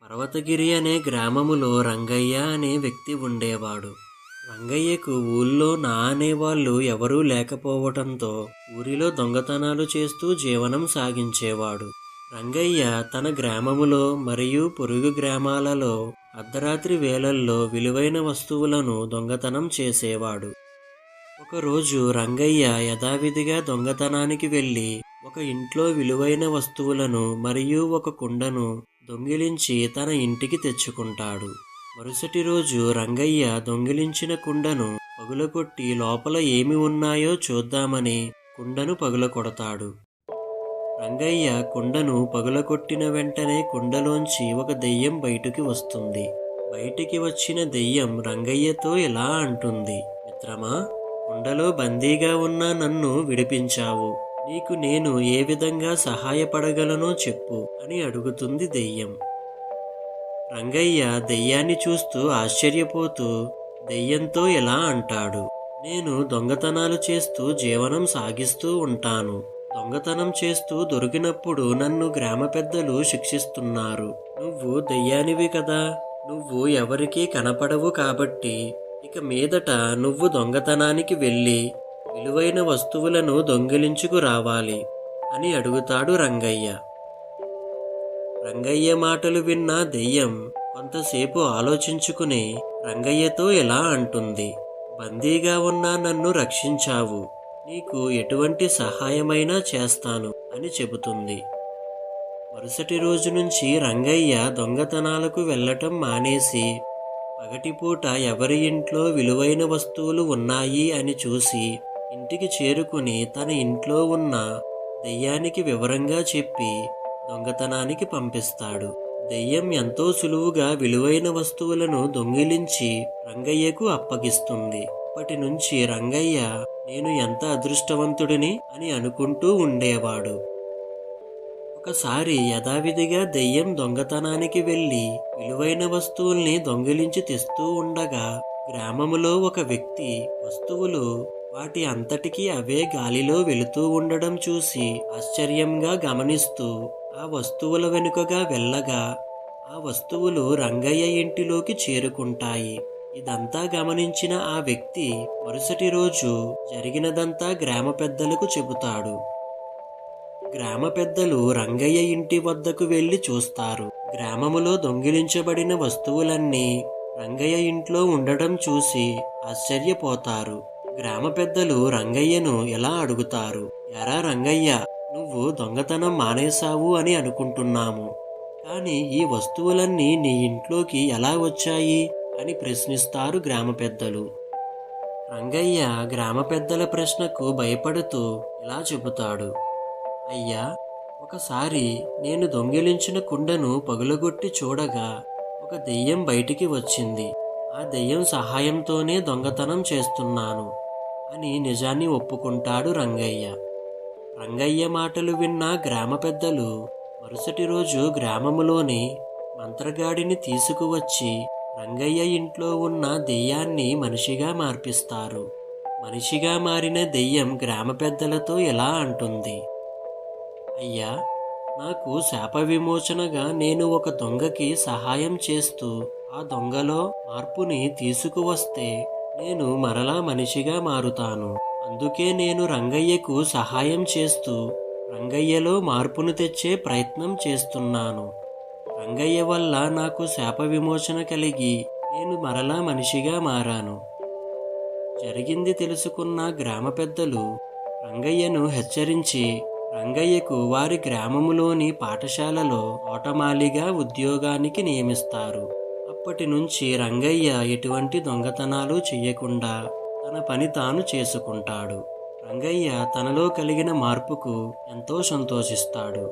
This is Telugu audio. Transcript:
పర్వతగిరి అనే గ్రామములో రంగయ్య అనే వ్యక్తి ఉండేవాడు. రంగయ్యకు ఊళ్ళో నా అనేవాళ్ళు ఎవరూ లేకపోవటంతో ఊరిలో దొంగతనాలు చేస్తూ జీవనం సాగించేవాడు. రంగయ్య తన గ్రామములో మరియు పొరుగు గ్రామాలలో అర్ధరాత్రి వేళల్లో విలువైన వస్తువులను దొంగతనం చేసేవాడు. ఒకరోజు రంగయ్య యథావిధిగా దొంగతనానికి వెళ్ళి ఒక ఇంట్లో విలువైన వస్తువులను మరియు ఒక కుండను దొంగిలించి తన ఇంటికి తెచ్చుకుంటాడు. మరుసటి రోజు రంగయ్య దొంగిలించిన కుండను పగులకొట్టి లోపల ఏమి ఉన్నాయో చూద్దామని కుండను పగులకొడతాడు. రంగయ్య కుండను పగులకొట్టిన వెంటనే కుండలోంచి ఒక దెయ్యం బయటికి వస్తుంది. బయటికి వచ్చిన దెయ్యం రంగయ్యతో ఇలా అంటుంది, మిత్రమా, కుండలో బందీగా ఉన్న నన్ను విడిపించావు. నీకు నేను ఏ విధంగా సహాయపడగలనో చెప్పు అని అడుగుతుంది దెయ్యం. రంగయ్య దెయ్యాన్ని చూస్తూ ఆశ్చర్యపోతూ దెయ్యంతో ఇలా అంటాడు, నేను దొంగతనాలు చేస్తూ జీవనం సాగిస్తూ ఉంటాను. దొంగతనం చేస్తూ దొరికినప్పుడు నన్ను గ్రామ పెద్దలు శిక్షిస్తున్నారు. నువ్వు దెయ్యానివి కదా, నువ్వు ఎవరికీ కనపడవు కాబట్టి ఇక మీదట నువ్వు దొంగతనానికి వెళ్ళి విలువైన వస్తువులను దొంగిలించుకు రావాలి అని అడుగుతాడు రంగయ్య. రంగయ్య మాటలు విన్న దెయ్యం కొంతసేపు ఆలోచించుకుని రంగయ్యతో ఇలా అంటుంది, బందీగా ఉన్న నన్ను రక్షించావు, నీకు ఎటువంటి సహాయమైనా చేస్తాను అని చెబుతుంది. మరుసటి రోజు నుంచి రంగయ్య దొంగతనాలకు వెళ్ళటం మానేసి పగటిపూట ఎవరి ఇంట్లో విలువైన వస్తువులు ఉన్నాయి అని చూసి ఇంటికి చేరుకుని తన ఇంట్లో ఉన్న దెయ్యానికి వివరంగా చెప్పి దొంగతనానికి పంపిస్తాడు. దెయ్యం ఎంతో సులువుగా విలువైన వస్తువులను దొంగిలించి రంగయ్యకు అప్పగిస్తుంది. అప్పటి నుంచి రంగయ్య నేను ఎంత అదృష్టవంతుడిని అని అనుకుంటూ ఉండేవాడు. ఒకసారి యథావిధిగా దెయ్యం దొంగతనానికి వెళ్ళి విలువైన వస్తువుల్ని దొంగిలించి తెస్తూ ఉండగా గ్రామములో ఒక వ్యక్తి వస్తువులు వాటి అంతటికీ అవే గాలిలో వెళుతూ ఉండడం చూసి ఆశ్చర్యంగా గమనిస్తూ ఆ వస్తువుల వెనుకగా వెళ్ళగా ఆ వస్తువులు రంగయ్య ఇంటిలోకి చేరుకుంటాయి. ఇదంతా గమనించిన ఆ వ్యక్తి మరుసటి రోజు జరిగినదంతా గ్రామ పెద్దలకు చెబుతాడు. గ్రామ పెద్దలు రంగయ్య ఇంటి వద్దకు వెళ్లి చూస్తారు. గ్రామములో దొంగిలించబడిన వస్తువులన్నీ రంగయ్య ఇంట్లో ఉండడం చూసి ఆశ్చర్యపోతారు. గ్రామ పెద్దలు రంగయ్యను ఎలా అడుగుతారు, ఎరా రంగయ్య, నువ్వు దొంగతనం మానేశావు అని అనుకుంటున్నాము, కానీ ఈ వస్తువులన్నీ నీ ఇంట్లోకి ఎలా వచ్చాయి అని ప్రశ్నిస్తారు గ్రామ పెద్దలు. రంగయ్య గ్రామ పెద్దల ప్రశ్నకు భయపడుతూ ఇలా చెబుతాడు, అయ్యా, ఒకసారి నేను దొంగిలించిన కుండను పగులగొట్టి చూడగా ఒక దెయ్యం బయటికి వచ్చింది. ఆ దెయ్యం సహాయంతోనే దొంగతనం చేస్తున్నాను అని నిజాన్ని ఒప్పుకుంటాడు రంగయ్య. రంగయ్య మాటలు విన్న గ్రామ పెద్దలు మరుసటి రోజు గ్రామములోని మంత్రగాడిని తీసుకువచ్చి రంగయ్య ఇంట్లో ఉన్న దెయ్యాన్ని మనిషిగా మార్పిస్తారు. మనిషిగా మారిన దెయ్యం గ్రామ పెద్దలతో ఎలా అంటుంది, అయ్యా, నాకు శాప విమోచనగా నేను ఒక దొంగకి సహాయం చేస్తూ ఆ దొంగలో మార్పుని తీసుకువస్తే నేను మరలా మనిషిగా మారుతాను. అందుకే నేను రంగయ్యకు సహాయం చేస్తూ రంగయ్యలో మార్పును తెచ్చే ప్రయత్నం చేస్తున్నాను. రంగయ్య వల్ల నాకు శాప విమోచన కలిగి నేను మరలా మనిషిగా మారాను. జరిగింది తెలుసుకున్న గ్రామ పెద్దలు రంగయ్యను హెచ్చరించి రంగయ్యకు వారి గ్రామములోని పాఠశాలలో తోటమాలిగా ఉద్యోగానికి నియమిస్తారు. అప్పటి నుంచి రంగయ్య ఎటువంటి దొంగతనాలు చెయ్యకుండా తన పని తాను చేసుకుంటాడు. రంగయ్య తనలో కలిగిన మార్పుకు ఎంతో సంతోషిస్తాడు.